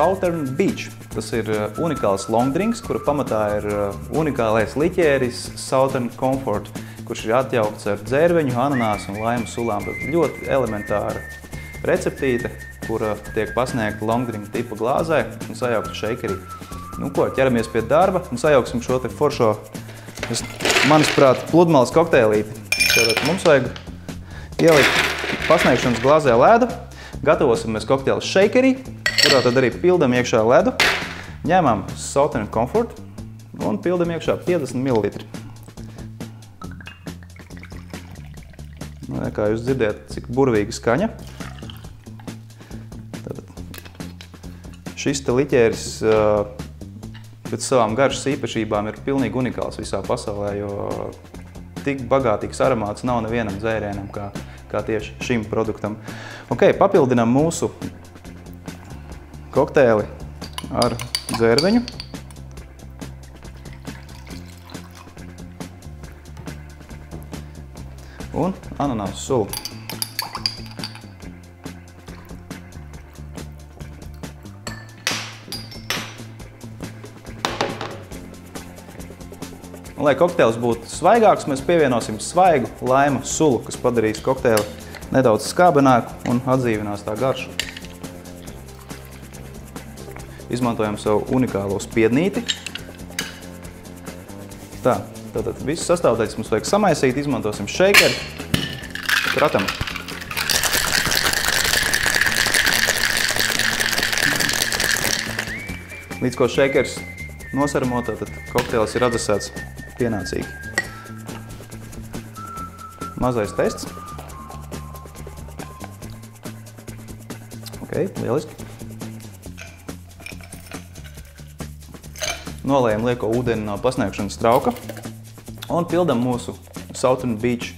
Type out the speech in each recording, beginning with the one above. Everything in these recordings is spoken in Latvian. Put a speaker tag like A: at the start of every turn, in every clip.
A: Southern Beach. Tas ir unikāls long drinks, kura pamatā ir unikālais liķēris Southern Comfort, kurš ir atjaukts ar dzērveņu, ananāsu un laimu sulām. Ļoti elementāra receptīte, kura tiek pasniegta long drink tipa glāzē un sajaukta shakerī. Nu ko, ķeramies pie darba un sajauksim šo te foršo, manisprāt, pludmales kokteilīti. Tātad mums vajag ielikt pasniegšanas glāzē ledu, gatavosim mēs kokteili shakerī, kurā tad arī pildam iekšā ledu, ņemam Southern Comfort un pildam iekšā 50 ml. Kā jūs dzirdiet, cik burvīga skaņa. Tātad šis te liķēris pēc savām garšas īpašībām ir pilnīgi unikāls visā pasaulē, jo tik bagātīgs aromāts nav nevienam dzērienam kā tieši šim produktam. Ok, papildinām mūsu kokteili ar dzērveņu. Un ananāsu sulu. Un, lai kokteils būtu svaigāks, mēs pievienosim svaigu laimu sulu, kas padarīs kokteili nedaudz skābenāku un atdzīvinās tā garšu. Izmantojam savu unikālo spiednīti. Tā. Tātad visu sastāvdaļas mums vajag samaisīt, izmantosim šeikeri, kratam. Līdz ko šeikeris nosarmo, tad kokteils ir adresēts pienācīgi. Mazais tests. Ok, lieliski. Nolējam lieko ūdeni no pasniegšanas trauka. Un pildam mūsu Southern Beach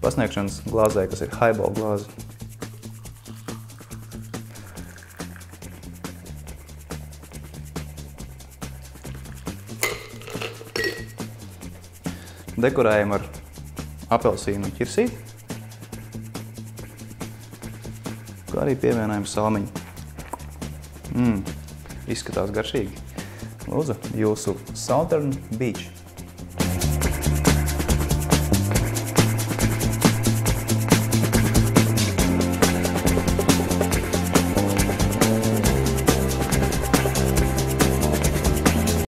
A: pasniegšanas glāzē, kas ir highball glāze. Dekorējam ar apelsīnu un ķirsīti, kā arī pievienojam salmiņu. Izskatās garšīgi. Lūdzu, jūsu Southern Beach.